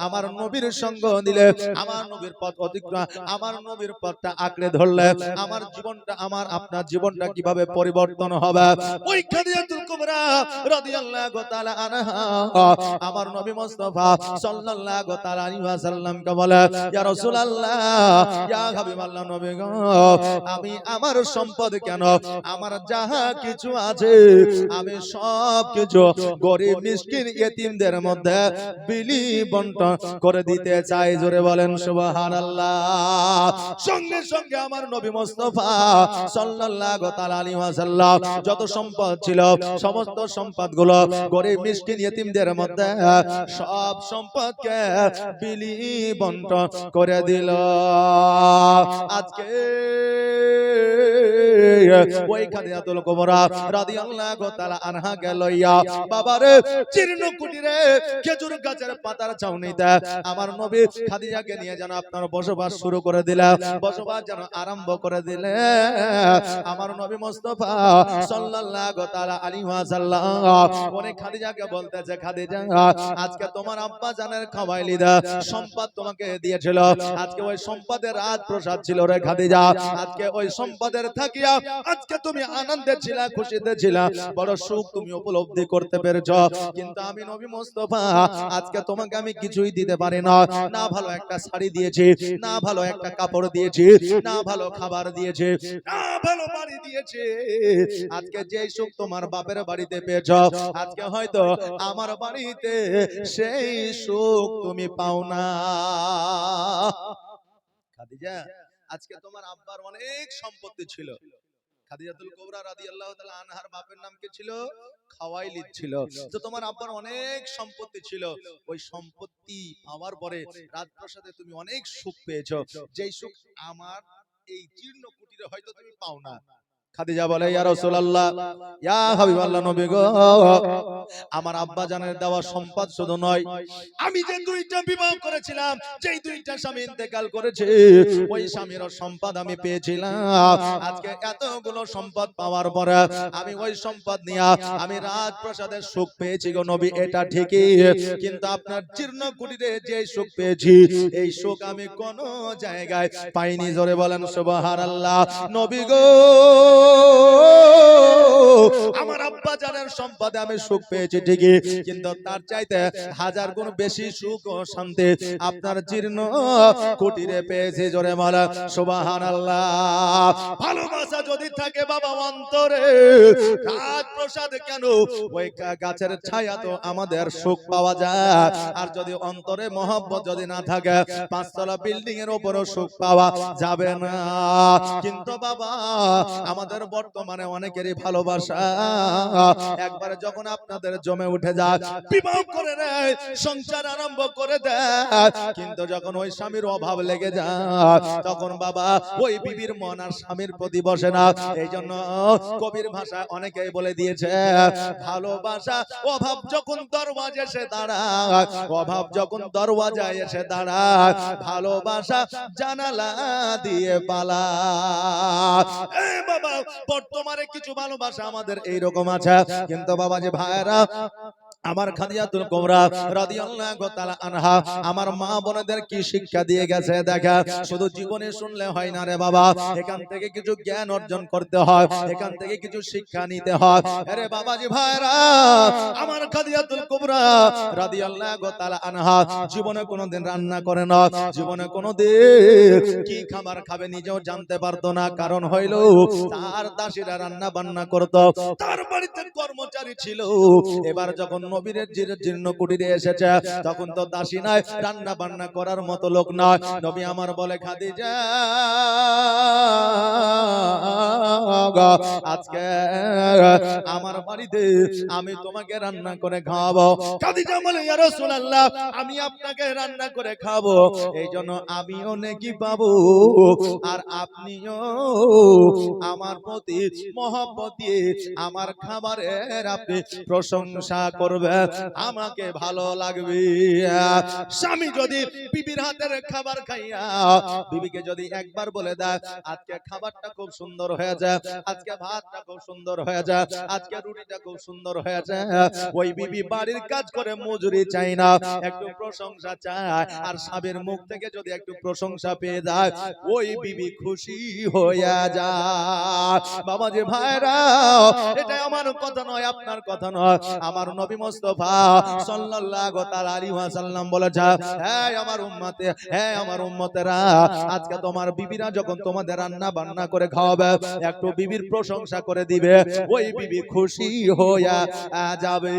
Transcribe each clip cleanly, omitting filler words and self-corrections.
আমার নবীর সঙ্গ দিলে, আমার নবীর পথ অতিক্রম, আমার নবীর পথটা আঁকড়ে ধরলে আমার জীবনটা, আমার আপনার জীবনটা কিভাবে পরিবর্তন হবে। ওই খাদিজাতুল কুবরা রাদিয়াল্লাহু তাআলা আনহা আমার নবী মুস্তাফা সাল্লাল্লাহু তাআলা আলাইহি ওয়াসাল্লামকে বলে, ইয়া রাসূলুল্লাহ, ইয়া হাবিবাল্লাহ, নবী গো, আমি আমার সম্পদ কেন, আমার যাহা কিছু আছে আমি সব কিছু গরিব মিসকিন ইতিমদের মধ্যে বিলি বন্টন করে দিতে চাই। জোরে বলেন সুবহানাল্লাহ। সঙ্গে সঙ্গে আমার নবী মুস্তাফা সাল্লাল্লাহু তাআলা আলাইহি ওয়াসাল্লাম যত সম্পদ ছিল সমস্ত সম্পদগুলো গরিব মিসকিন ইতিমদের মধ্যে সব সম্পদকে বিলি বন্টন করে দিল। আজকে ওই খাদিজাতুল কুবরা রাদিয়াল্লাহু তাআলা আনহা লইয়া বাবারে জীর্ণ কুটিরে খেজুর গাছের পাতার ছাউনিতে আমার নবী খাদিজাকে নিয়ে যেন আপনার বসবাস শুরু করে দিলেন, বসবাস যেন আরম্ভ করে দিলে। আমার নবী মুস্তাফা সাল্লাল্লাহু তাআলা আলাইহি ওয়াসাল্লাম অনেক খাদিজাকে বলতেছে, খাদিজা আজকে তোমার আব্বা জানের খাওয়াইলি দা সম্পদ তোমাকে দিয়েছিল, আজকে ওই সম্পদের রাজপ্রাসাদ ছিল রে খাদিজা, আজকে ওই সম্পদের থাকিয়া আজকে তুমি আনন্দে ছিলা, খুশিতে ছিলা, বড় সুখ তুমি উপলব্ধি করতে পেরেছো। কিন্তু আমি নবী মুস্তাফা আজকে তোমাকে আমি কিছুই দিতে পারি না, না ভালো একটা শাড়ি দিয়েছি, না ভালো একটা কাপড় দিয়েছি, না ভালো খাবার দিয়েছি, না ভালো বাড়ি দিয়েছি। আজকে যে সুখ তোমার বাপের বাড়িতে পেয়েছো আজকে হয়তো আমার বাড়িতে সেই সুখ তুমি পাও না। খাদিজা, আজকে তোমার আব্বার অনেক সম্পত্তি ছিল। খাদিজাতুল কুবরা রাদিয়াল্লাহু তাআলা আনহার বাপের নাম কি ছিল? খাওয়াইলিদ ছিল। তো তোমার আব্বার অনেক সম্পত্তি ছিল, ওই সম্পত্তি পাওয়ার পরে রাজপ্রাসাদে তুমি অনেক সুখ পেয়েছো, যেই সুখ আমার এই জীর্ণ কুটিরে হয়তো তুমি পাও না। খাদিজা বলে, ইয়া রাসূলুল্লাহ, ইয়া হাবিবাল্লাহ, নবী গো, আমার আব্বা জানের দেওয়া সম্পদ শুধু নয়, আমি যে দুইটা বিবাহ করেছিলাম, যেই দুইটা স্বামী ইন্তেকাল করেছে, ওই স্বামীর সম্পদ আমি পেয়েছিলাম। আজকে এতগুলো সম্পদ পাওয়ার পরে আমি ওই সম্পদ নিয়ে আমি রাজপ্রাসাদের সুখ পেয়েছি গো নবী, এটা ঠিকই, কিন্তু আপনার জীর্ণ কুটিরে যে সুখ পেয়েছি এই সুখ আমি কোন জায়গায় পাইনি। জোরে বলেন সুবহানাল্লাহ। নবী গো, আমার আব্বা জানের সম্পদে আমি সুখ পেয়েছি ঠিকই, কিন্তু তার চাইতে হাজার গুণ বেশি সুখ ও শান্তি আপনার জীর্ণ কুটিরে পেয়েছি। জোরে বলেন সুবহানাল্লাহ। ভালোবাসা যদি থাকে বাবা অন্তরে, রাজপ্রাসাদ কেন, ওই গাছের ছায়া তো আমাদের সুখ পাওয়া যায়। আর যদি অন্তরে মহব্বত যদি না থাকে, পাঁচতলা বিল্ডিং এর উপরও সুখ পাওয়া যাবে না। কিন্তু বাবা আমাদের বর্তমানে অনেকেরই ভালোবাসা একবারে যখন আপনাদের জমে উঠে যায়, বিবাহ করে নেয়, সংসার আরম্ভ করে দেয়, কিন্তু যখন ওই স্বামীর অভাব লেগে যায় তখন বাবা ওই বিবির মন আর স্বামীর প্রতি বসে না। এই জন্য কবির ভাষা অনেকেই বলে দিয়েছে, ভালোবাসা অভাব যখন দরওয়াজা এসে দাঁড়ায়, অভাব যখন দরওয়াজায় এসে দাঁড়ায়, ভালোবাসা জানালা দিয়ে পালায়। এই বাবা বর্তমানে কিছু ভালোবাসা আমাদের এইরকম আছে, কিন্তু বাবা যে ভাইরা আমার খাদিজাতুল কুবরা রাদিয়াল্লাহু তাআলা আনহা আমার মা বোনদের কি শিক্ষা দিয়ে গেছে দেখা, শুধু জীবনে শুনলে হয় না রে বাবা, এখান থেকে কিছু জ্ঞান অর্জন করতে হয়, এখান থেকে কিছু শিক্ষা নিতে হয়। আরে বাবাজি ভাইরা, আমার খাদিজাতুল কুবরা রাদিয়াল্লাহু তাআলা আনহা জীবনে কোনোদিন রান্না করে না, জীবনে কোনোদিন কি খাবার খাবে নিজেও জানতে পারতো না। কারণ হইল তার দাসীরা রান্না বান্না করত, তার বাড়িতে কর্মচারী ছিল। এবার যখন নবীর জীর্ণ কুটিরে এসেছে তখন তো দাসী নাই, রান্না বান্না করার মতো লোক নয়। নবী আমার বলে, খাদিজা আজকে আমার বাড়িতে আমি তোমাকে রান্না করে খাওয়াবো। খাদিজা বলে, ইয়া রাসূলুল্লাহ, আমি আপনাকে রান্না করে খাবো, এই জন্য আমিও নেকি পাবো আর আপনিও আমার প্রতি মহব্বত দিয়ে আমার খাবারের আপনি প্রশংসা করবেন। বলবে আমাকে ভালো লাগবে। স্বামী যদি বিবির হাতের খাবার খাইয়া বিবিকে যদি একবার বলে দেয় আজকে খাবারটা খুব সুন্দর হয়ে যায়, আজকে ভাতটা খুব সুন্দর হয়ে যায়, আজকে রুটিটা খুব সুন্দর হয়ে যায়, ওই বিবি বাড়ির কাজ করে মজুরি চাই না, একটু প্রশংসা চায়। আর স্বামীর মুখ থেকে যদি একটু প্রশংসা পেয়ে যায় ওই বিবি খুশি হয়ে যায়। বাবাজি ভাইরা, এটা আমার কথা নয়, আপনার কথা নয়, আমার নবী মুস্তাফা সাল্লাল্লাহু তাআলা আলাইহি ওয়াসাল্লাম বলেছে, হে আমার উম্মতে, হে আমার উম্মতেরা, আজকে তোমার বিবিরা যখন তোমাদের রান্না বান্না করে খাওয়াবে একটু বিবির প্রশংসা করে দিবে, ওই বিবি খুশি হয়ে যাবে।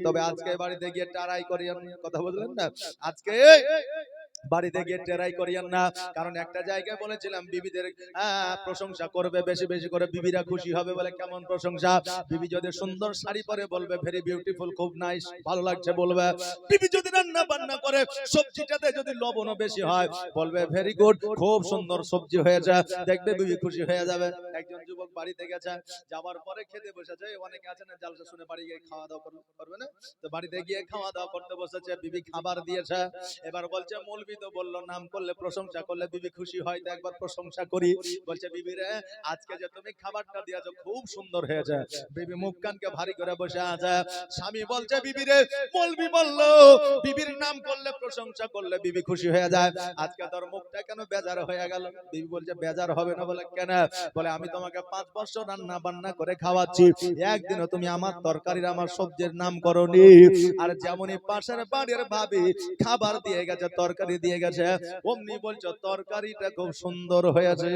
তবে আজকে বাড়িতে গিয়ে টারাই করিয়েন, কথা বললেন না, আজকে বাড়িতে গিয়ে টেরাই করিয়েন না। কারণ একটা জায়গায় বলেছিলাম বিবিদের প্রশংসা করবে বেশি বেশি করে, বিবিরা খুশি হবে। বলে কেমন প্রশংসা? বিবি যদি সুন্দর শাড়ি পরে বলবে ভেরি বিউটিফুল, খুব নাইস, ভালো লাগছে বলবে। বিবি যদি রান্না বান্না করে সবজিটাতে যদি লবণও বেশি হয় বলবে ভেরি গুড, খুব সুন্দর সবজি হয়েছে, দেখবে বিবি খুশি হয়ে যাবে। একজন যুবক বাড়িতে গেছে, যাওয়ার পরে খেতে বসেছে, অনেকে আছে না জালসা শুনে বাড়ি গিয়ে খাওয়া দাওয়া করবে না, তো বাড়িতে গিয়ে খাওয়া দাওয়া করতে বসেছে, বিবি খাবার দিয়েছে, এবার বলছে মৌলবি তো বললো নাম করলে প্রশংসা করলে বিবি খুশি হয়, তো একবার প্রশংসা করি। বলছে বিবি রে, আজকে যে তুমি খাবারটা দিয়েছো খুব সুন্দর হয়েছে। বিবি মুখ কানকে ভারী করে বসে আছে। স্বামী বলছে বিবি রে, মৌলবি বললো বিবির নাম করলে প্রশংসা করলে বিবি খুশি হয়ে যায়, আজকে তোর মুখটা কেন বেজার হয়ে গেল? বিবি বলছে বেজার হবে না। বলে কেন? বলে আমি তোমাকে 5 বছর রান্না বান্না করে খাওয়াচ্ছি, একদিনও তুমি আমার তরকারির আমার সবজির নাম করনি। আর যেমনই পাশের বাড়ির ভাবি খাবার দিয়ে গেছে, তরকারি দিয়ে গেছে, অমনি বলছো তরকারিটা খুব সুন্দর হয়েছে।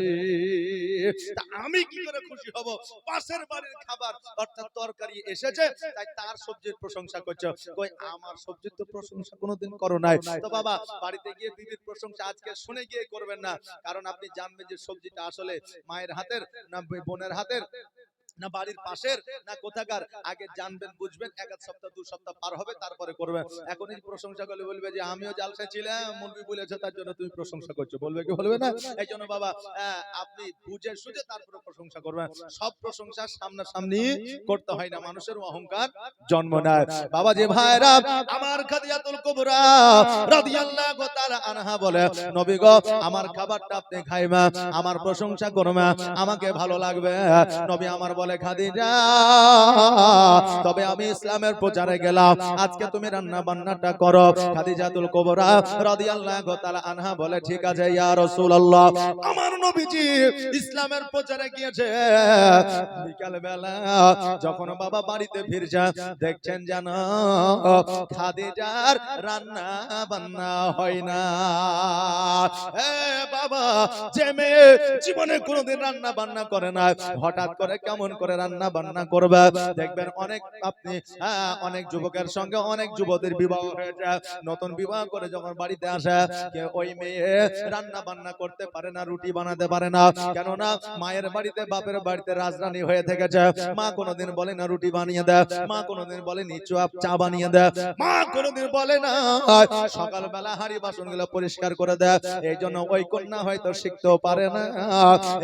আমি কি করে খুশি হব? পাশের বাড়ির খাবার অর্থাৎ তরকারি এসেছে, তাই তার সবজির প্রশংসা করছো, কই আমার সবজির তো প্রশংসা কোনোদিন করো নাই। তো বাবা, বাড়িতে গিয়ে বিবির প্রশংসা আজকে শুনে গিয়ে করবেন না, কারণ আপনি জানবেন যে সবজিটা আসলে মায়ের হাতের না বোনের হাতের না বাড়ির পাশের না কোথাকার, আগে জানবেন বুঝবেন, 1 সপ্তাহ 2 সপ্তাহ পার হবে তারপরে করবেন। এখনই প্রশংসা করলে বলবে যে আমিও জালসা ছিলাম, মুরগি বলেছে তার জন্য তুমি প্রশংসা করছো, বলবে কি বলবে না? এই জন্য বাবা আপনি বুঝে সুঝে তারপরে প্রশংসা করবেন। সব প্রশংসা সামনাসামনি করতে হয় না, মানুষের অহংকার জন্ম নেয়। বাবা যে ভাইরা আমার, খাদিজাতুল কুবরা রাদিয়াল্লাহু তাআলা আনহা বলে, নবী গো আমার খাবারটা আপনি খাইবা, আমার প্রশংসা করবা, আমাকে ভালো লাগবে। নবী আমার বলে খাদিজা, তবে আমি ইসলামের প্রচারে গেলাম, আজকে তুমি রান্না বান্নাটা করো। খাদিজাতুল কুবরা রাদিয়াল্লাহু তাআলা আনহা বলে ঠিক আছে ইয়া রাসূলুল্লাহ। আমার নবীজি ইসলামের প্রচারে গিয়েছে, বিকাল বেলা যখন বাবা বাড়িতে ফিরছে, দেখছেন যেন খাদিজার রান্না বান্না হয় না। বাবা, যে মেয়ে জীবনে কোনোদিন রান্না বান্না করে না, হঠাৎ করে কেমন করে রান্না বান্না করবে? দেখবেন অনেক আপনি অনেক যুবকের সঙ্গে অনেক যুবতীর বিবাহ হয়েছে, নতুন বিবাহ করে যখন বাড়িতে আসে, ওই মেয়ে রান্না বান্না করতে পারে না, রুটি বানাতে পারে না, কেননা মায়ের বাড়িতে বাপের বাড়িতে রাজরানী হয়ে থেকেছে। মা কোনোদিন বলে না রুটি বানিয়ে দেয়, মা কোনোদিন বলেনি চা বানিয়ে দেয়, মা কোনোদিন বলে না সকালবেলা হাঁড়ি বাসন গুলো পরিষ্কার করে দেয়। এই জন্য ওই কন্যা হয়তো শিখতেও পারে না,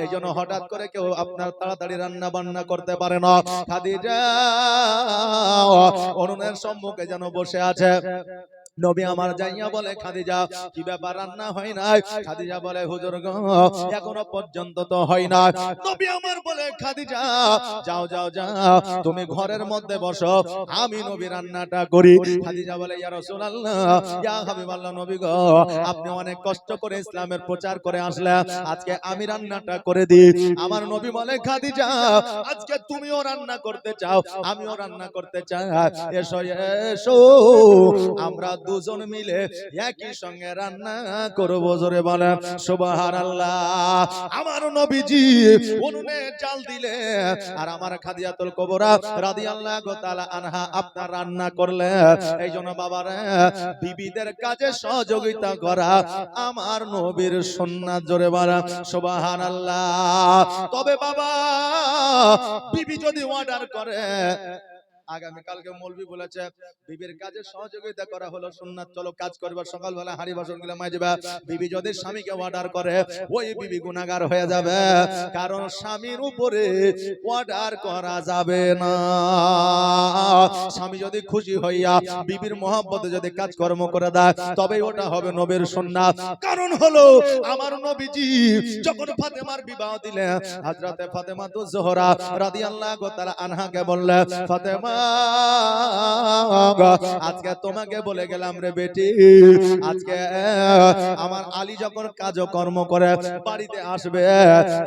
এই জন্য হঠাৎ করে কেউ আপনার তাড়াতাড়ি রান্না বান্না করতে পারে না। খাদিজা উনুনের সম্মুখে যেন বসে আছে, নবী আমার যাইয়া বলে খাদিজা কি ব্যাপার রান্না হয় না? খাদিজা বলে হুজুর গো এখনো পর্যন্ত তো হয় না। নবী আমার বলে খাদিজা যাও যাও যাও, তুমি ঘরের মধ্যে বসো, আমি নবী রান্নাটা করি। খাদিজা বলে ইয়া রাসূলুল্লাহ, ইয়া হাবিবাল্লাহ, নবী গো আপনি অনেক কষ্ট করে ইসলামের প্রচার করে আসলেন, আজকে আমি রান্নাটা করে দিই। আমার নবী বলে খাদিজা আজকে তুমিও রান্না করতে চাও, আমিও রান্না করতে চাই, এসো এসো আমরা দুজন মিলে একই সঙ্গে রান্না করব। জোরে বলেন সুবহানাল্লাহ। আমার নবীজি উনুনে জাল দিলে আর আমার খাদিজাতুল কুবরা রাদিয়াল্লাহু তাআলা আনহা আপনার রান্না করলে। এই জন্য বাবারা বিবিদের কাজে সহযোগিতা করা আমার নবীর সুন্নাত। জোরে বলেন সুবহানাল্লাহ। তবে বাবা বিবি যদি অর্ডার করে আগামী কালকে মৌলবি বলেছে বিবির কাজে সহযোগিতা করা হলো সুন্নাত, চলো কাজ করবে, সকালবেলা হাড়ি বাসন গুলো মাজবে। বিবি যদি স্বামীকে অর্ডার করে ওই বিবি গুনাহগার হয়ে যাবে, কারণ স্বামীর উপরে অর্ডার করা যাবে না। স্বামী যদি খুশি হইয়া বিবির মহব্বতে যদি কাজকর্ম করে দেয় তবে ওটা হবে নবীর সুন্নাত। কারণ হলো আমার নবীজি যখন ফাতেমার বিবাহ দিলেন, হযরতে ফাতেমাতুজ জোহরা রাদিয়াল্লাহু তাআলা আনহাকে বললেন, ফাতেমা আজকে তোমাকে বলে গেলাম রে বেটি, আজকে আমার আলী যখন কাজকর্ম করে বাড়িতে আসবে,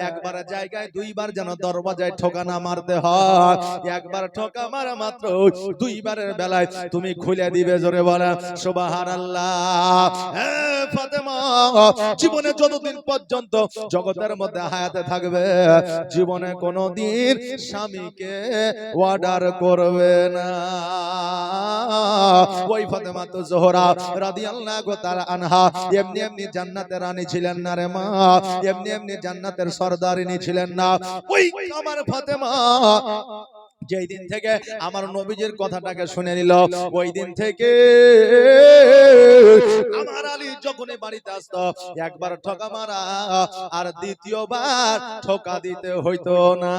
একবার জায়গায় দুইবার যেন দরজায় ঠোকা না মারতে হয়। একবার ঠোকা মারা মাত্র দুইবারের বেলায় তুমি খুলে দিবে। জোরে বলে সুবহানাল্লাহ। ফাতেমা জীবনে যতদিন পর্যন্ত জগতের মধ্যে হায়াতে থাকবে, জীবনে কোনোদিন স্বামীকে অর্ডার করবে না। ওই ফাতেমা তো জোহরা রাদিয়াল্লাহু তাআলা আনহা এমনি এমনি জান্নাতের রানী ছিলেন না রে মা, এমনি এমনি জান্নাতের সরদারিনী ছিলেন না। ওই আমার ফাতেমা যেই দিন থেকে আমার নবীজির কথাটাকে শুনে নিল, ওই দিন থেকে আমার আলী যখনই বাড়িতে আসতো একবার ঠকা মারা আর দ্বিতীয়বার ঠকা দিতে হইতো না।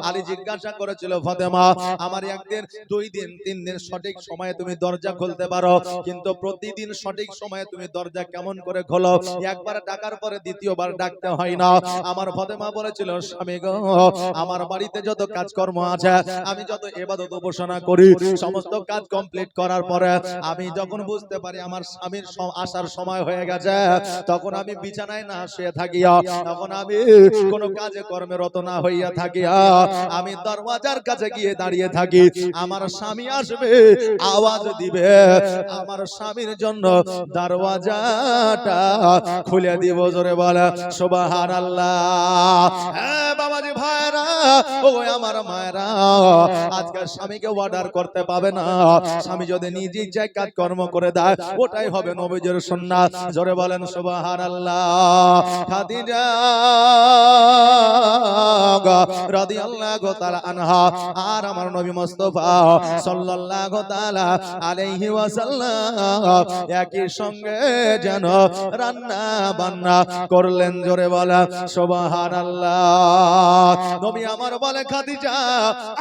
আলী জিজ্ঞাসা করেছিল, ফাতেমা আমার একদিন, দুই দিন, তিন দিন সঠিক সময়ে তুমি দরজা খুলতে পারো, কিন্তু প্রতিদিন সঠিক সময়ে তুমি দরজা কেমন করে খোলো? একবার ডাকার পরে দ্বিতীয়বার ডাকতে হয় না। আমার ফাতেমা বলেছিল, স্বামী গো, আমার বাড়িতে যত কাজকর্ম আছে, আমি যত ইবাদত উপাসনা করি, সমস্ত কাজ কমপ্লিট করার পরে আমি যখন বুঝতে পারি আমার স্বামীর আসার সময় হয়ে গেছে, তখন আমি বিছানায় না শুয়ে থাকিয়া, তখন আমি কোনো কাজে কর্মে রত না হইয়া থাকিয়া আমি দরওয়াজার কাছে গিয়ে দাঁড়িয়ে থাকি। আমার স্বামী আসবে, আওয়াজ দিবে, আমার স্বামীর জন্য দরওয়াজাটা খুলে দিব। জোরে বলে সুবহানাল্লাহ। হ্যাঁ বাবাজি ভাইরা, ও আমার মায়েরা, আজকে স্বামীকে অর্ডার করতে পাবে না। স্বামী যদি নিজে ইচ্ছায় কাজ কর্ম করে দেয়, ওটাই হবে নবীজির সুন্নাত। জোরে বলেন সুবহানাল্লাহ। খাদিজা রাদিয়াল্লাহু তাআলা আনহা আর আমার নবী মুস্তাফা সাল্লাল্লাহু তাআলা আলাইহি ওয়াসাল্লাম একই সঙ্গে যেন রান্না বান্না করলেন। জোরে বলা সুবহানাল্লাহ। নবী আমার বলে, খাদিজা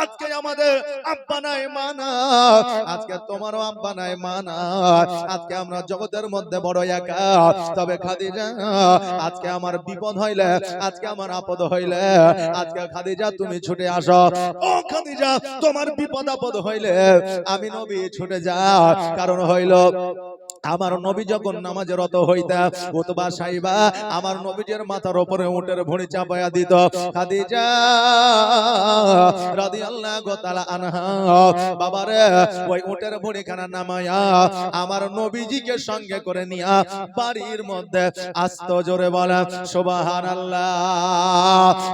আজকে আমাদের আব্বা নাই মা নাই, আজকে তোমারও আব্বা নাই মা নাই, আজকে আমরা জগতের মধ্যে বড় একা। তবে খাদিজা আজকে আমার বিপদ হইলে, আজকে আমার আপদ হইলে, আজকে খাদিজা তুমি ছুটে আসো। ও খাদিজা, তোমার বিপদ আপদ হইলে আমি নবী ছুটে যাই। কারণ হইল আমার নবী যখন নামাজে রত হইতা, উতবা সাইবা আমার নবীর মাথার উপরে উটের ভুঁড়ি চাপায়া দিত। খাদিজা রাদিয়াল্লাহু তাআলা আনহা বাবারে ওই উটের ভুঁড়ি খানা নামায়া আমার নবীজিকে সঙ্গে করে নিয়া বাড়ির মধ্যে আস্ত। জোরে বলা সুবহানাল্লাহ।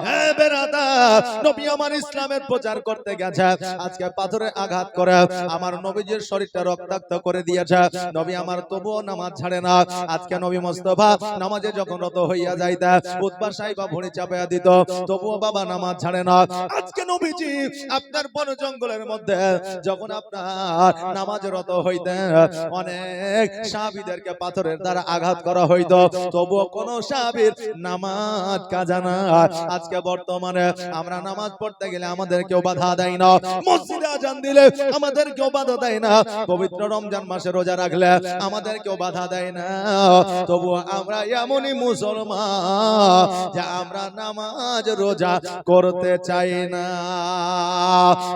হে বেরাদার, নবী আমার ইসলামের প্রচার করতে গেছে, আজকে পাথরে আঘাত করে আমার নবীজির শরীরটা রক্তাক্ত করে দিয়েছে। নবী আমার তবুও নামাজ ছাড়ে না। আজকে নবী মুস্তাফা নামাজে যখন রত হইয়া যাইতা, উতবা সাহেবা ভুঁড়ি চাপায়া দিত, তবুও বাবা নামাজ ছাড়ে না। আজকে নবীজি আপনার বন জঙ্গলের মধ্যে যখন আপনার নামাজে রত হইতেন, অনেক সাহাবীদেরকে পাথরের দ্বারা আঘাত করা হইতো, তবুও কোন সাহাবীর নামাজ কাজা না। আজকে বর্তমানে আমরা নামাজ পড়তে গেলে আমাদের কেউ বাধা দেয় না, মসজিদে আজান দিলে আমাদের কেউ বাধা দেয় না, পবিত্র রমজান মাসে রোজা রাখলে আমাদের কেউ বাধা দেয় না। তবুও আমরা এমনই মুসলমান যে আমরা নামাজ রোজা করতে চাই না।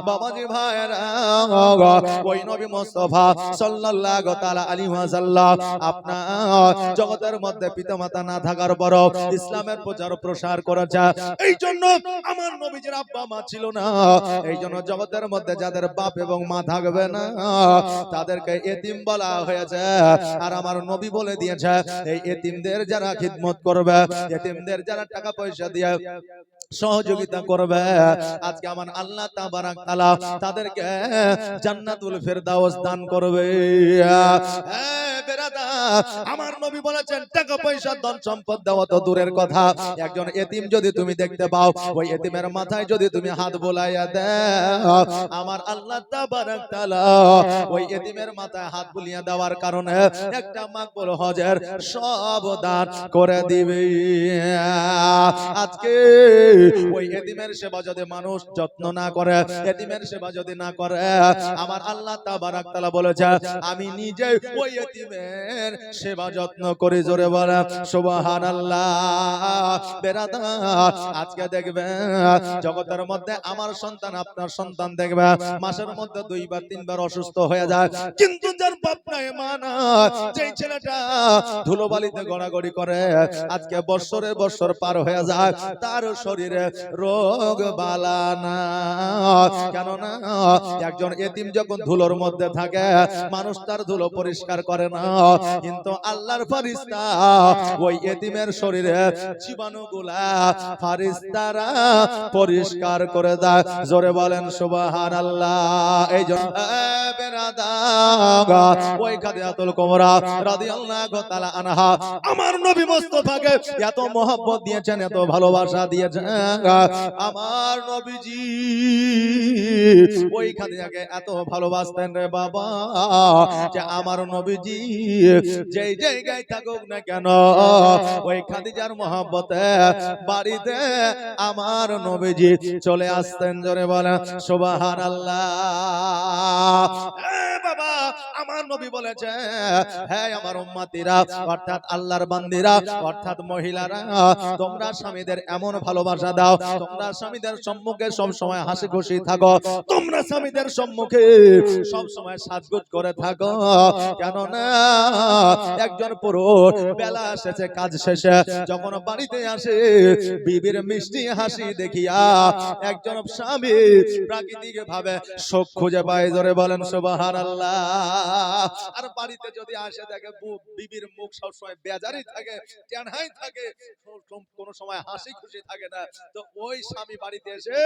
বাবাজি ভাইরা, ওই নবী মুস্তাফা সাল্লাল্লাহু তাআলা আলাইহি ওয়াসাল্লাম আপনার জগতের মধ্যে পিতামাতা না থাকার পরও ইসলামের প্রচার প্রসার করেছে। এই জন্য আমার নবীজির আব্বা মা ছিল না, এই জন্য জগতের মধ্যে যাদের বাপ এবং মা থাকবে না তাদেরকে এতিম বলা হয়েছে। আর আমার নবী বলে দিয়েছে, এই এতিমদের যারা খিদমত করবে, এতিমদের যারা টাকা পয়সা দিয়ে সহযোগিতা করবে, আজকে আমার আল্লাহ তাবারাক তাআলা তাদেরকে জান্নাতুল ফেরদাউস দান করবে। বেরাদার, আমার নবী বলেছেন টাকা পয়সা ধন সম্পদ দেওয়া তো দূরের কথা, একজন এতিম যদি তুমি দেখতে পাও, ওই এতিমের মাথায় যদি তুমি হাত বোলাইয়া দাও, আমার আল্লাহ তাবারক তাআলা ওই এতিমের মাথায় হাত বুলিয়ে দেওয়ার কারণে একটা মাকবুল হজের সব দান করে দিবে। আজকে ওই এতিমের সেবা যদি মানুষ যত্ন না করে, এতিমের সেবা যদি না করে, আমার আল্লাহ তাবারক তাআলা বলেছে আমি নিজে ওই এতিমের সেবা যত্ন করি। জোরে বলে সুবহানাল্লাহ। বেরাদার, আজকে দেখবে জগতের মধ্যে আমার সন্তান আপনার সন্তান দেখবে মাসের মধ্যে 2 বার 3 বার অসুস্থ হয়ে যায়, কিন্তু যার বাপ নাই মা নাই, যেই ছেলেটা ধুলোবালিতে গড়াগড়ি করে আজকে বছরের বছর পার হয়ে যায়, তার শরীরে রোগ বালা না। কেন না? একজন এতিম যখন ধুলোর মধ্যে থাকে মানুষ তার ধুলো পরিষ্কার করে না, কিন্তু আল্লাহর ফেরেশতা ওই এতিমের শরীরে জীবাণুগুলা ফেরেশতারা পরিষ্কার করে দেয়। জোরে বলেন সুবহানাল্লাহ। এই জন্য বেরাদার, ওই খাদিজাতুল কুবরা রাদিয়াল্লাহু তাআলা আনহা আমার নবী মুস্তাফাকে এত মহব্বত দিয়েছেন, এত ভালোবাসা দিয়েছেন। আমার নবীজি ওই খাদিজাকে এত ভালোবাসতেন রে বাবা, যে আমার নবীজি যেই জায়গায় থাকুক না কেন ওই খাদিজার মহব্বতে বাড়িতে আমার নবীজি চলে আসতেন। জোরে বলেন সুবহানাল্লাহ। বাবা, আমার নবী বলেছে হ্যাঁ আমার উম্মতিরা অর্থাৎ আল্লাহর বান্দিরা অর্থাৎ মহিলারা, তোমরা স্বামীদের এমন ভালোবাসা দাও, তোমরা স্বামীদের সম্মুখে সব সময় হাসি খুশি থাকো, তোমরা স্বামীদের সম্মুখে সব সময় সাজগোজ করে থাকো। কেন না একজন পুরুষ বেলা এসেছে কাজ শেষে যখন বাড়িতে আসে, বিবির মিষ্টি হাসি দেখিয়া একজন স্বামী প্রাকৃতিক ভাবে সুখ খুঁজে পায়। জোরে বলেন সুবহানাল্লাহ। আর বাড়িতে যদি আসে দেখে বিবির মুখ সবসময় বেজারি থাকে, টেনহাই থাকে, কোন সময় হাসি খুশি থাকে না, তো ওই স্বামী বাড়িতে এসে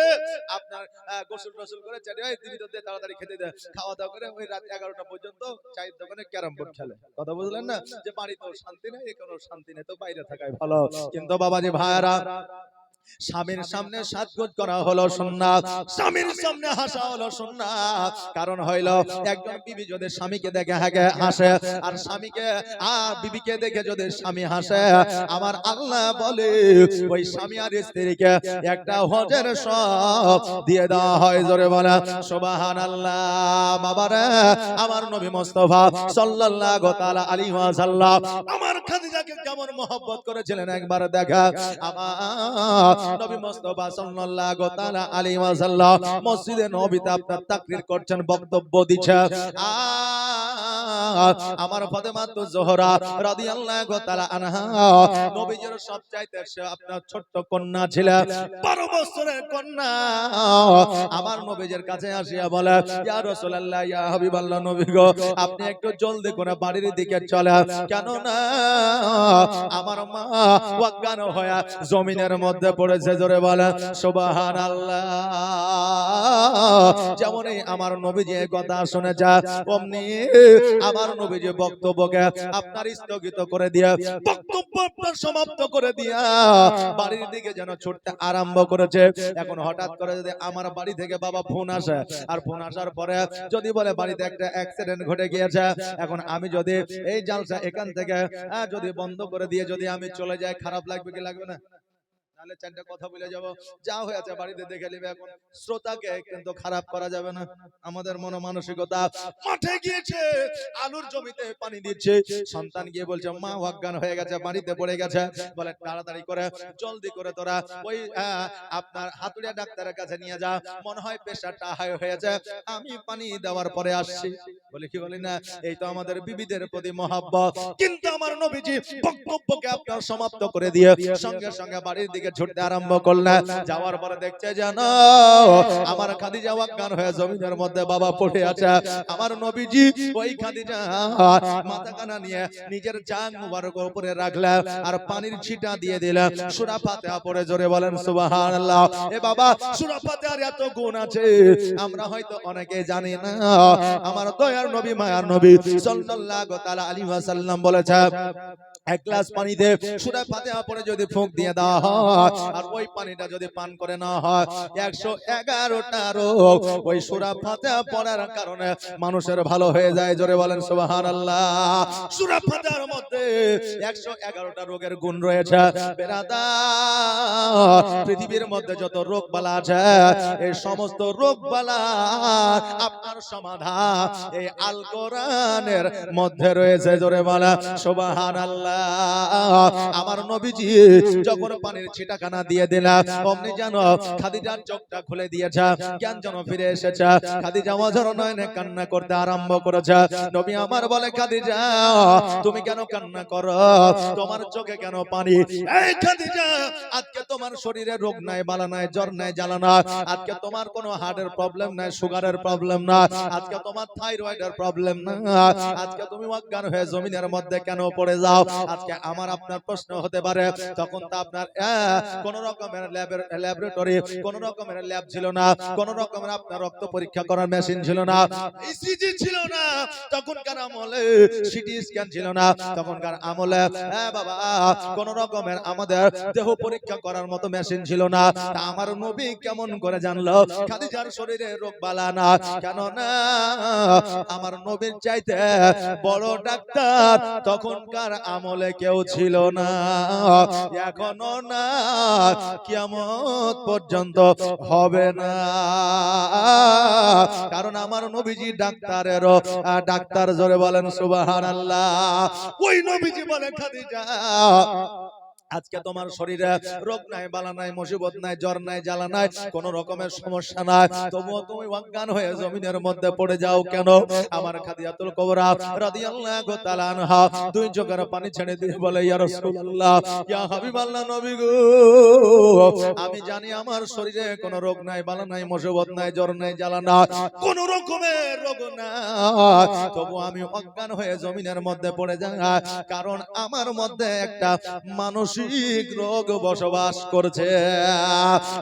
আপনার গোসল টোসল করে চাই দিবি তো তাড়াতাড়ি খেতে দেয়, খাওয়া দাওয়া করে ওই রাত 11টা পর্যন্ত চায়ের দোকানে ক্যারাম বোর্ড খেলে। কথা বুঝলেন না? যে বাড়িতেও শান্তি নেই, কোনো শান্তি নেই, তো বাইরে থাকাই ভালো। কিন্তু বাবাজি ভাইরা, স্বামীর সামনে সাজগোজ করা হলো সুন্নাত, স্বামীর সামনে হাসা হলো সুন্নাত। কারণ হইল একজন বিবি যদি স্বামীকে দেখে হাসে, আর স্বামীকে আর বিবিকে দেখে যদি স্বামী হাসে, আমার আল্লাহ বলে ওই স্বামী আর স্ত্রীকে একটা হজের সওয়াব দিয়ে দেওয়া হয়। জোরে বলা সুবহানাল্লাহ। বাবারে, আমার নবী মুস্তাফা সাল্লাল্লাহু তাআলা আলাইহি ওয়াসাল্লাম আমার খাদিজাকে কেমন মহব্বত করেছিলেন একবার দেখা। আমার নবী মুস্তাফা সাল্লাল্লাহু তাআলা আলাইহি ওয়াসাল্লাম মসজিদে নববীতে আপনার তাকরীর করছেন, বক্তব্য দিচ্ছেন। আমার ফাতেমাতুজ জোহরা রাদিয়াল্লাহু তাআলা আনহা নবীজির সবচাইতে আপনার ছোট্ট কন্যা ছিল, 12 বছরের কন্যা। আমার নবীজির কাছে আসিয়া বলে, ইয়া রাসূলুল্লাহ, ইয়া হাবিবাল্লাহ, নবী গো আপনি একটু জলদি করে বাড়ির দিকে চলেন, কেন না আমার মা অজ্ঞান হয়ে জমিনের মধ্যে পড়েছে। জোরে বলেন সুবহানাল্লাহ। যেমনই আমার নবীজি এই কথা শুনে যায়, অমনি আমার নবীজি বক্তব্যকে আপনার স্থগিত করে দিয়ে বক্তব্য সমাপ্ত করে দিয়া বাড়ির দিকে যেন ছুটতে আরম্ভ করেছে। এখন হঠাৎ করে যদি আমার বাড়ি থেকে বাবা ফোন আসে, আর ফোন আসার পরে যদি বলে বাড়িতে একটা অ্যাক্সিডেন্ট ঘটে গিয়েছে, এখন আমি যদি এই জালসা এখান থেকে যদি বন্ধ করে দিয়ে যদি আমি চলে যাই, খারাপ লাগবে কি লাগবে না? তাহলে চারটা কথা বলে যাব, যা হয়েছে বাড়িতে দেখে নিবে। এখন শ্রোতাকে কিন্তু খারাপ করা যাবে না। আমাদের মন মানসিকতা, মাঠে গিয়েছে আলুর জমিতে পানি দিচ্ছে, সন্তান গিয়ে বলছে মা অজ্ঞান হয়ে গেছে, বাড়িতে পড়ে গেছে, বলে তাড়াতাড়ি করে জলদি করে তোরা ওই আপনার হাতুড়িয়া ডাক্তারের কাছে নিয়ে যা, মনে হয় প্রেসারটা হাই হয়েছে, আমি পানি দেওয়ার পরে আসছি। বলে কি বলি না, এই তো আমাদের বিবিদের প্রতি মহব্বত। কিন্তু আমার নবীজি বক্তব্যকে আপনার সমাপ্ত করে দিয়ে সঙ্গে সঙ্গে বাড়ির দিকে দিকে ছুটতে আরম্ভ করলেন। যাওয়ার পরে দেখছে জানো আমার খাদিজা অজ্ঞান হয়ে জমিনের মধ্যে বাবা পড়ে আছে। আমার নবীজি ওই খাদিজা মাথা কানা নিয়ে নিজের জান মুবারক উপরে রাখলেন আর পানির ছিটা দিয়ে দিলেন। সূরা ফাতিহা পড়ে জোরে বলেন সুবহানাল্লাহ। এ বাবা সূরা ফাতিহার এত গুণ আছে আমরা হয়তো অনেকে জানি না। আমার দয়ার নবী মায়ার নবী সাল্লাল্লাহু তাআলা আলাইহি ওয়াসাল্লাম বলেছে এক গ্লাস পানিতে সূরা ফাতিহা পড়ে যদি ফুঁক দিয়ে দেওয়া হয় আর ওই পানিটা যদি পান করে না হয় 111টা রোগ ওই সূরা ফাতিহা পড়ার কারণে মানুষের ভালো হয়ে যায়। জোরে বলেন সুবহানাল্লাহ। সূরা ফাতিহার মধ্যে 111টা রোগের গুণ রয়েছে। বেরাদার পৃথিবীর মধ্যে যত রোগ বালা আছে এই সমস্ত রোগ বালা আপনার সমাধান এই আল কোরআনের মধ্যে রয়েছে। জোরে বলেন সুবহানাল্লাহ। আমার নবীজি যখন পানির ছিটাখানা দিয়ে দিলেন অমনি যেন খাদিজার চোখটা খুলে দিয়েছে, জ্ঞান যেন ফিরে এসেছে। খাদিজা অঝর নয়নে কান্না করতে আরম্ভ করেছে। নবী আমার বলে খাদিজা তুমি কেন কান্না করো, তোমার চোখে কেন পানি? এই খাদিজা আজকে তোমার শরীরে রোগ নাই, বালা নাই, জ্বর নাই, জ্বালা নাই। আজকে তোমার কোনো হার্টের প্রবলেম নাই, সুগারের প্রবলেম না, আজকে তোমার থাইরয়েডের প্রবলেম না। আজকে তুমি অজ্ঞান হয়ে জমিনের মধ্যে কেন পড়ে যাও? আজকে আমার আপনার প্রশ্ন হতে পারে তখন তো আপনার কোন রকমের ল্যাবরেটরি, কোন রকমের ল্যাব ছিল না, কোন রকমের আপনার রক্ত পরীক্ষা করার মেশিন ছিল না, ইসিজি ছিল না, তখনকার আমলে সিটি স্ক্যান ছিল না, তখনকার আমলে বাবা কোন রকমের আমাদের দেহ পরীক্ষা করার মতো মেশিন ছিল না। তা আমার নবী কেমন করে জানলো খাদিজার শরীরে রোগ বালা না? কেন না আমার নবীর চাইতে বড় ডাক্তার তখনকার আমলে কেউ ছিল না, এখনো না, কিয়ামত পর্যন্ত হবে না। কারণ আমার নবীজি ডাক্তারেরও ডাক্তার। জোরে বলেন সুবহানাল্লাহ। ওই নবীজি বলে খাদিজা আজকে তোমার শরীরে রোগ নাই, বালা নাই, মুসিবত নাই, জ্বর নাই, জ্বালা নাই, কোন রকমের সমস্যা নাই, তবুও তুমি অজ্ঞান হয়ে জমিনের মধ্যে পড়ে যাও কেন? আমার খাদিজাতুল কুবরা রাদিয়াল্লাহু তাআলা আনহা দুই চোখের পানি ছেড়ে দিয়ে বলে ইয়া রাসূলুল্লাহ, ইয়া হাবিবাল্লাহ, নবী গো আমি জানি আমার শরীরে কোনো রোগ নাই, বালা নাই, মুসিবত নাই, জ্বর নাই, জ্বালা নাই, কোন রকমের রোগ নাই, তবু আমি অজ্ঞান হয়ে জমিনের মধ্যে পড়ে যাই কারণ আমার মধ্যে একটা মানুষ রোগ বসবাস করছে।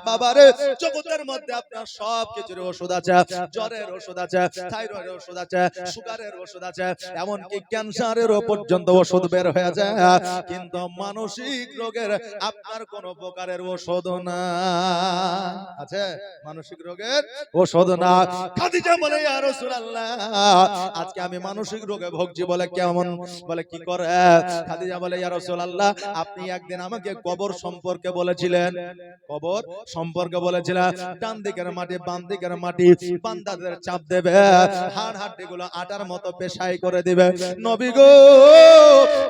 বাবারে জগতের মধ্যে আপনার সব কিছুর ওষুধ আছে, জ্বরের ওষুধ আছে, থাইরয়েডের ওষুধ আছে, সুগারের ওষুধ আছে, এমনকি ক্যান্সারের পর্যন্ত ওষুধ বের হয়ে যায়, কিন্তু মানসিক রোগের আপনার কোন প্রকারের ওষুধ না আছে। মানসিক রোগের ওষুধ না। খাদিজা বলে ইয়া রাসূলুল্লাহ আজকে আমি মানসিক রোগে ভুগছি। বলে কেমন? বলে কি করে? খাদিজা বলে ইয়া রাসূলুল্লাহ আপনি একদিন আমাকে কবর সম্পর্কে বলেছিলেন, কবর সম্পর্কে বলেছিলেন, ডান দিকের মাটি বাম দিকের মাটি বান্দাদের চাপ দেবে, হাড় হাড্ডিগুলো আটার মতো পেশাই করে দিবে। নবী গো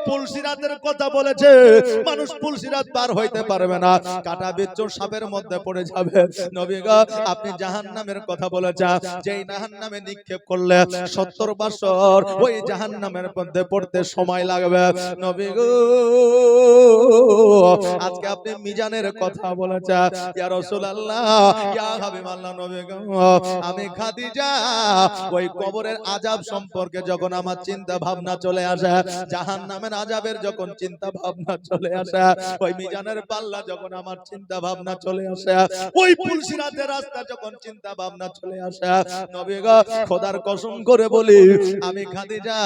পুলসিরাতের কথা বলেছে, মানুষ পুলসিরাত পার হইতে পারবে না, কাটা বিচ্ছু সাপের মধ্যে পড়ে যাবে। নবী গো আপনি জাহান্নামের কথা বলেছেন, যেই জাহান্নামে নিক্ষেপ করলে 70 বছর ওই জাহান্নামের মধ্যে পড়তে সময় লাগবে। নবী গো আজকে আপনি মিজানের কথা বলেছেন, ইয়া রাসূলুল্লাহ ইয়া হাবিবাল্লাহ, নবী গো আমি খাদিজা ওই কবরের আযাব সম্পর্কে যখন আমার চিন্তা ভাবনা চলে আসে, জাহান্নামের আযাবের যখন চিন্তা ভাবনা চলে আসে, ওই মিজানের পাল্লা যখন আমার চিন্তা ভাবনা চলে আসে, ওই পুলসিরাতের রাস্তা যখন চিন্তা ভাবনা চলে আসে, নবী গো খোদার কসম করে বলি আমি খাদিজা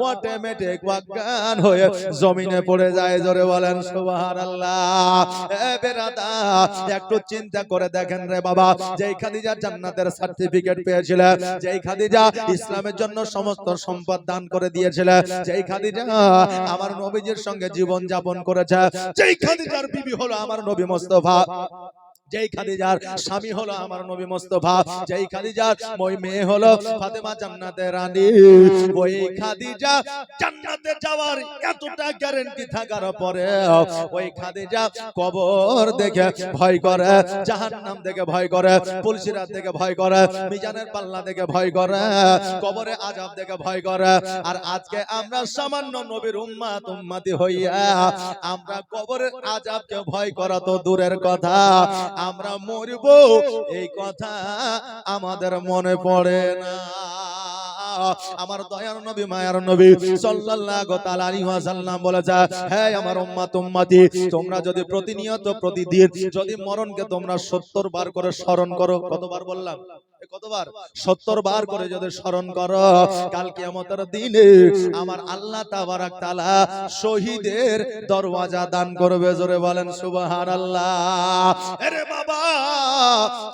অটোমেটিক অজ্ঞান হয়ে জমিনে পড়ে যায়। জোরে বলেন সুবহানাল্লাহ। এ বেরাদার একটু চিন্তা করে দেখেন রে বাবা, যেই খাদিজা জান্নাতের সার্টিফিকেট পেয়েছিল, যেই খাদিজা ইসলামের জন্য সমস্ত সম্পদ দান করে দিয়েছিল, যেই খাদিজা আমার নবীজির সঙ্গে জীবন যাপন করেছে, যেই খাদিজার বিবি হলো আমার নবী মুস্তাফা যেই খাদিজার স্বামী হলো আমার নবী মুস্তাফা, যেই খাদিজার ওই মেয়ে হলো ফাতেমা জান্নাতের রানী, ওই খাদিজা জান্নাতে যাওয়ার এতটা গ্যারান্টি থাকার পরে ওই খাদিজা কবর দেখে ভয় করে, জাহান্নাম দেখে ভয় করে, পুলসিরাত দেখে ভয় করে, মিজানের পাল্লা দেখে ভয় করে, কবরে আযাব দেখে ভয় করে। আর আজকে আমরা সামান্য নবীর উম্মতি হইয়া আমরা কবরের আযাবকে ভয় করা তো দূরের কথা, আমরা মরব এই কথা আমাদের মনে পড়ে না। আমার দয়ার নবী মায়ার নবী সাল্লাল্লাহু তাআলা আলাইহি ওয়াসাল্লাম বলেছে, হে আমার উম্মতি, তোমরা যদি প্রতিনিয়ত প্রতিদিন যদি মরণকে তোমরা 70 বার করে স্মরণ করো, কতবার বললাম? কতবার? 70 বার করে যদি স্মরণ করো, কাল কিয়ামতের দিনে আমার আল্লাহ তাবারক তাআলা শহীদের দরওয়াজা দান করবে। জোরে বলেন সুবহানাল্লাহ। আরে বাবা,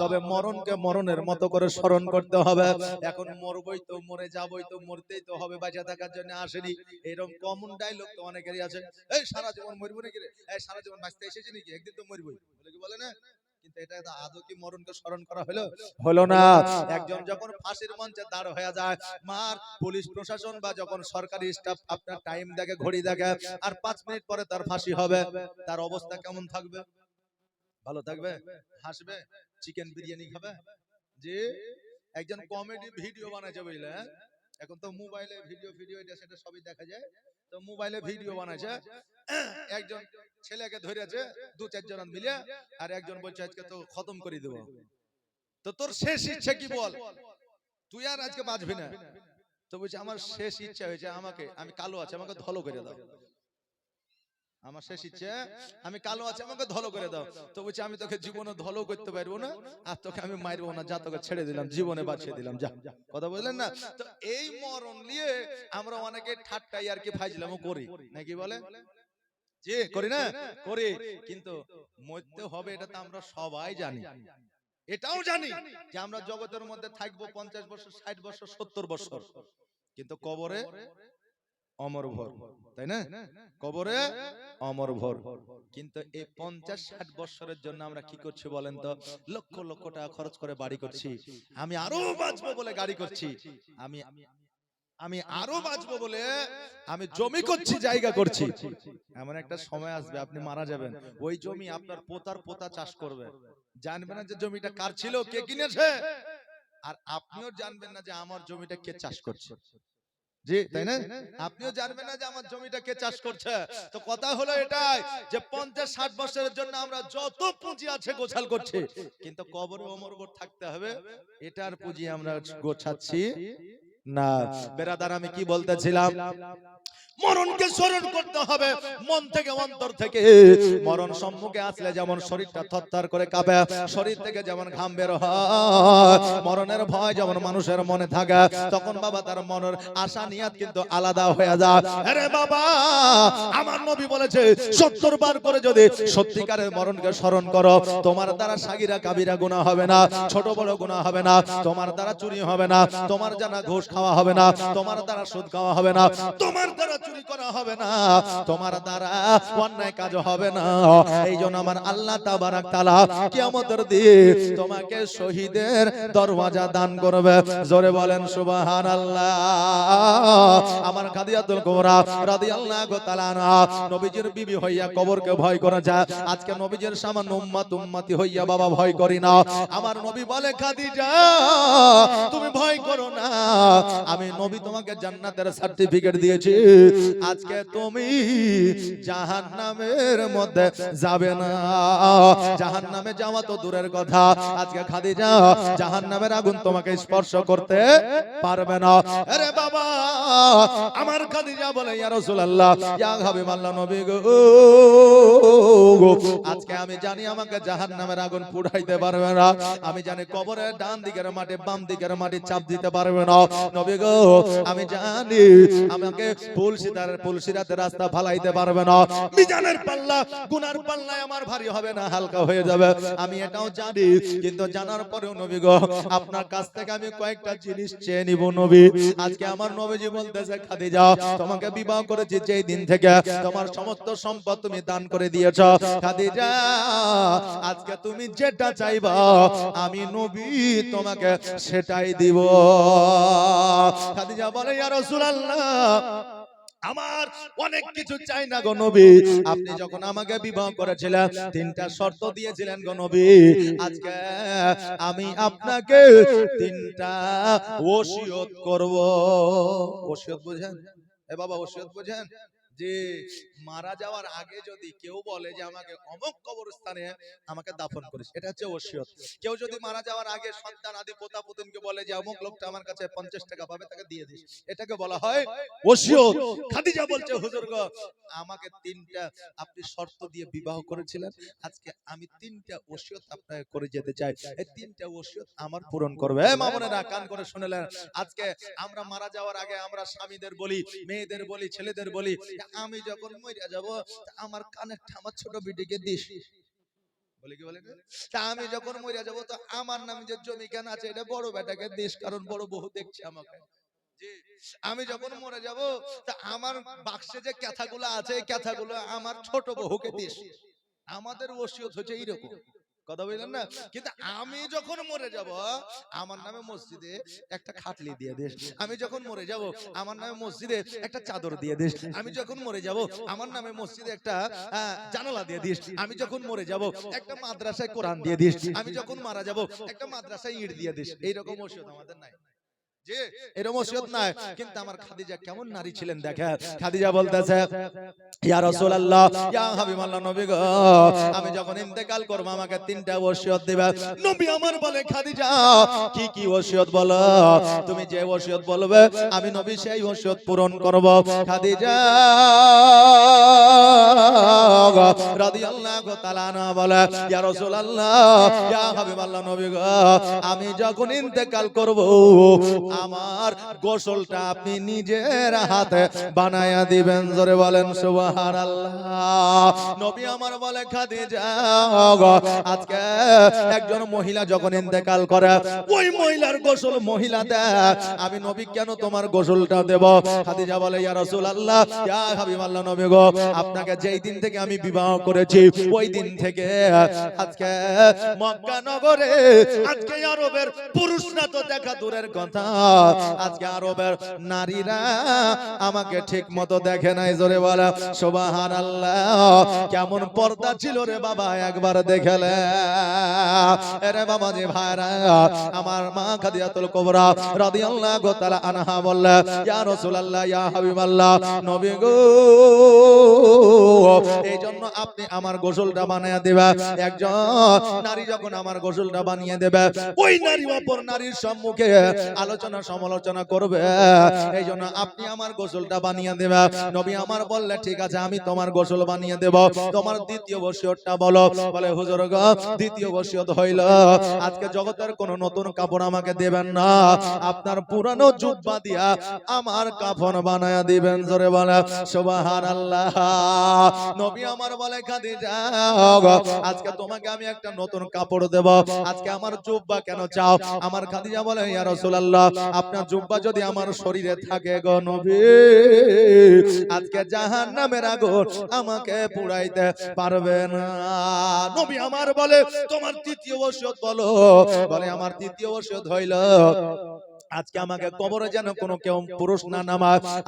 তবে মরণকে মরণের মতো করে স্মরণ করতে হবে। এখন মরবই তো, মরে যাবই তো, মরতেই তো হবে, বেঁচে থাকার জন্য আসেনি। এরকম কমন ডায়লগ তো অনেকেরই আছে, এই সারা জীবন মরবো নাকি রে, এই সারা জীবন বাঁচতে এসেছি নাকি, একদিন তো মরবই, বলে কি বলে না? কিন্তু এটা আদৌ কি মরণকে স্মরণ করা হলো না। একজন যখন ফাঁসির মঞ্চে দাঁড় হয়ে যায়, মার পুলিশ প্রশাসন বা যখন সরকারি স্টাফ আপনার টাইম দেখে, ঘড়ি দেখে, আর 5 মিনিট পরে তার ফাঁসি হবে, তার অবস্থা কেমন থাকবে? ভালো থাকবে? হাসবে? চিকেন বিরিয়ানি খাবে? যে একজন কমেডি ভিডিও বানাইছে বুঝলে, এখন তো মোবাইলে ভিডিও এটা সেটা সবই দেখা যায়, তো মোবাইলে ভিডিও বানাইছে, একজন ছেলেকে ধরেছে 2-4 জন মিলে, আর একজন বলছে আজকে তো খতম করে দেব। তো তোর শেষ ইচ্ছা কি বল, তুই আর আজকে বাঁচবি না। তো বলছে আমার শেষ ইচ্ছা হয়েছে, আমি কালো আছে, আমাকে ধলো করে দাও। আমার শেষ ইচ্ছে, আমি কালো আছে, আমাকে ধলো করে দাও। তো বলছে আমি তোকে জীবনে ধলো করতে পারবো না, আর তোকে আমি মারবো না, যা তোকে ছেড়ে দিলাম, জীবনে বাঁচিয়ে দিলাম, যা। কথা বললেন না? তো এই মরণ নিয়ে আমরা অনেকে ঠাট্টাই আর কি ফাইজলামও করি, নাকি বলে? জি করি না? করি। কিন্তু মরতে হবে এটা তো আমরা সবাই জানি। এটাও জানি যে আমরা জগতের মধ্যে থাকবো 50 বছর, 60 বছর, 70 বছর, কিন্তু কবরে অমর ভর, তাই না? কবরে অমর ভর। কিন্তু এই 50-60 বছরের জন্য আমরা কি করছি বলেন তো? লক্ষ লক্ষ টাকা খরচ করে বাড়ি করছি, আমি আরো বাঁচবো বলে গাড়ি করছি, আমি আরো বাঁচবো বলে আমি জমি করছি, জায়গা করছি। এমন একটা সময় আসবে আপনি মারা যাবেন, ওই জমি আপনার পোতা চাষ করবে, জানবেন না যে জমিটা কার ছিল, কে কিনেছে, আর আপনিও জানবেন না যে আমার জমিটা কে চাষ করছে। জি তাই না? আপনিও জানবেন না যে আমার জমিটা কে চাষ করছে। তো কথা হলো এটাই যে 50-60 বছরের জন্য আমরা যত পুঁজি আছে গোছাল করছি, কিন্তু কবরে অমর থাকতে হবে, এটার পুঁজি আমরা গোছাচ্ছি না। বেরাদার, আমি কি বলতেছিলাম? মরণকে স্মরণ করতে হবে মন থেকে, অন্তর থেকে। মরণ সম্মুখে আসলে যেমন শরীরটা থরথর করে কাঁপে, শরীর থেকে যেমন ঘাম বের হয়, মরণের ভয় যেমন মানুষের মনে থাকে, তখন বাবা তার মনের আশা নিয়াত কিন্তু আলাদা হয়ে যায়। আরে বাবা, আমার নবী বলেছে 70 বার করে যদি সত্যিকারের মরণকে স্মরণ করো, তোমার দ্বারা সাগিরা কাবিরা গুনাহ হবে না, ছোট বড় গুনাহ হবে না, তোমার দ্বারা চুরি হবে না, তোমার জানা ঘুষ খাওয়া হবে না, তোমার দ্বারা সুদ খাওয়া হবে না, তোমার দ্বারা চুরি করা হবে না, তোমার দ্বারা অন্যায় কাজ হবে না। এই জন্য আমার আল্লাহ তাবারক তাআলা কিয়ামতের দিন তোমাকে শহীদের দরওয়াজা দান করবে। জোরে বলেন সুবহানাল্লাহ। আমার খাদিজাতুল কুবরা রাদিয়াল্লাহু তাআলা আনহা নবীজির বিবি হইয়া কবরকে ভয় করে যায়, আজকে নবীজির সামান্য উম্মতি হইয়া বাবা ভয় করি না। আমার নবী বলে, খাদিজা তুমি ভয় করো না, আমি নবী তোমাকে জান্নাতের সার্টিফিকেট দিয়েছি, আজকে তুমি জাহান্নামের মধ্যে যাবে না। জাহান্নামে যাওয়া তো দূরের কথা, আজকে খাদিজা জাহান্নামের আগুন তোমাকে স্পর্শ করতে পারবে না। আরে বাবা, আমার খাদিজা বলে, ইয়া রাসূলুল্লাহ, ইয়া হাবিবাল্লাহ, নবী গো, আজকে আমি জানি আমাকে জাহান্নামের আগুন পুড়াইতে পারবে না, আমি জানি কবরের ডান দিকের মাটি বাম দিকের মাটি চাপ দিতে পারবে না। নবী গো, আমি জানি আমাকে ফুল পুলসিরাতের রাস্তা ফালাইতে পারবে না। মিজানের পাল্লা গুনার পাল্লায় আমার ভারী হবে না, হালকা হয়ে যাবে। আমি এটাও জানি, কিন্তু জানার পরেও নবী গো, আপনার কাছ থেকে আমি কয়েকটা জিনিস চেয়ে নিব নবী। আজকে আমার নবীজি বলতেছে, খাদিজা তোমাকে বিবাহ করেছি যেই দিন থেকে তোমার সমস্ত সম্পদ তুমি দান করে দিয়েছো। খাদিজা আজকে তুমি যেটা চাইবা আমি নবী তোমাকে সেটাই দিব। খাদিজা বলে, ইয়া রাসূলুল্লাহ, আমার অনেক কিছু চাই না গো নবী। আপনি যখন আমাকে বিবাহ করেছিলেন 3টা শর্ত দিয়েছিলেন গো নবী। আজকে আমি আপনাকে 3টা ওসিয়ত করব। ওসিয়ত বুঝেন? এ বাবা, ওসিয়ত বুঝেন? যে মারা যাওয়ার আগে যদি কেউ বলে যে আমাকে অমুক কবরস্থানে আমাকে দাফন করিস, এটা হচ্ছে ওসিয়ত। কেউ যদি মারা যাওয়ার আগে সন্তান আদি পোতা পুতিনকে বলে যে অমুক লোকটা আমার কাছে 50 টাকা পাবে, তাকে দিয়ে দিস, এটাকে বলা হয় ওসিয়ত। খাদিজা বলছে, হুজুর গো, আমাকে 3টা আপনি শর্ত দিয়ে বিবাহ করেছিলেন, আজকে আমি 3টা ওসিয়ত আপনাকে করে যেতে চাই। এই 3টা ওসিয়ত আমার পূরণ করবে। এই মামুনেরা কান করে শুনলেন। আজকে আমরা মারা যাওয়ার আগে আমরা স্বামীদের বলি, মেয়েদের বলি, ছেলেদের বলি, আমি যখন মরে যাব আমার কানেরটা আমার ছোট বিটিকে দিস। বলে কি বলে না? তা আমি যখন মরে যাব তো আমার নামে যে জমি কেন আছে এটা বড় বেটাকে দিস, কারণ বড় বহু দেখছে আমাকে। আমি যখন মরে যাব তা আমার বাক্সে যে ক্যাথাগুলো আছে এই ক্যাথাগুলো আমার ছোট বহুকে দিস। আমাদের ওসিয়ত হচ্ছে এইরকম, কথা বললেন না? কিন্তু আমি যখন মরে যাব আমার নামে মসজিদে একটা খাটলি দিয়ে দিস। আমি যখন মরে যাব আমার নামে মসজিদে একটা চাদর দিয়ে দিস। আমি যখন মরে যাব আমার নামে মসজিদে একটা জানালা দিয়ে দিস। আমি যখন মরে যাব একটা মাদ্রাসায় কোরআন দিয়ে দিস। আমি যখন মারা যাব একটা মাদ্রাসায় ইট দিয়ে দিস। এইরকম ওসিয়ত আমাদের নাই। যে এরকম ওসিয়ত নাই। কিন্তু আমার খাদিজা কেমন নারী ছিলেন দেখেন। খাদিজা বলতেছে, ইয়া রাসূলুল্লাহ, ইয়া হাবিবাল্লাহ, নবী গো, আমি যখন ইন্তেকাল করব আমাকে 3টা ওসিয়ত দিবেন। নবী আমার বলে, খাদিজা কি কি ওসিয়ত বলো? তুমি যে ওসিয়ত বলবে আমি নবী সেই ওসিয়ত পূরণ করব। খাদিজা রাদিয়াল্লাহু তাআলা আনহা বলে, ইয়া রাসূলুল্লাহ, ইয়া হাবিবাল্লাহ, নবী গো, আমি যখন ইন্তেকাল করব আমার গোসলটা আপনি নিজের হাতে বানায়া দিবেন। জোরে বলেন সুবহানাল্লাহ। নবী আমার বলে, খাদিজা আজকে একজন মহিলা যখন ইন্তেকাল করে ওই মহিলার গোসল মহিলা দেয়, আমি নবী কেন তোমার গোসলটা দেব? খাদিজা বলে, ইয়া রাসূলুল্লাহ, ইয়া হাবিবাল্লাহ, নবী গো, আপনাকে যেই দিন থেকে আমি বিবাহ করেছি ওই দিন থেকে আজকে মক্কা নগরে আজকে আরবের পুরুষরা তো দেখা দূরের কথা, আজকে আরবের নারীরা আমাকে ঠিক মতো দেখে নাই। জোরে বলা সুবহানাল্লাহ। কেমন পর্দা ছিল রে বাবা, একবার দেখলে রে বাবা। যে ভাইরা, আমার মা খাদিজাতুল কুবরা রাদিয়াল্লাহু তাআলা আনহা বললেন, ইয়া রাসূলুল্লাহ, ইয়া হাবিবাল্লাহ, নবী গো, এই জন্য আপনি আমার গোসলটা বানিয়ে দিবেন। একজন নারী যখন আমার গোসলটা বানিয়ে দেবে ওই নারী অপর নারীর সম্মুখে আলোচনা সমালোচনা করবে, এই জন্য আপনি আমার গোসলটা বানিয়ে দেবেন। নবী আমার বললে, ঠিক আছে আমি তোমার গোসল বানিয়ে দেব। তোমার দ্বিতীয় ওসিয়তটা বলো। বলে, হুজুর গো, দ্বিতীয় ওসিয়ত হইল আজকে জগতের কোন নতুন কাপড় আমাকে দেবেন না, আপনার পুরানো জুব্বা দিয়া আমার কাফন বানায়া দিবেন। জোরে বলে সুবহানাল্লাহ। নবী আমার বলে, খাদিজা আজকে তোমাকে আমি একটা নতুন কাপড় দেব, আজকে আমার জুব্বা কেন চাও? আমার খাদিজা বলে, ইয়া রাসূলুল্লাহ, আপনার জুব্বা যদি আমার শরীরে থাকে গো নবী, আজকে জাহান্নামের আগুন আমাকে পুড়াইতে পারবে না। নবী আমার বলে, তোমার তৃতীয় ওসিয়ত বলো। বলে, আমার তৃতীয় ওসিয়ত হইল আজকে আমাকে কবরে যেন কোনো কেউ পুরুষ না নামায়।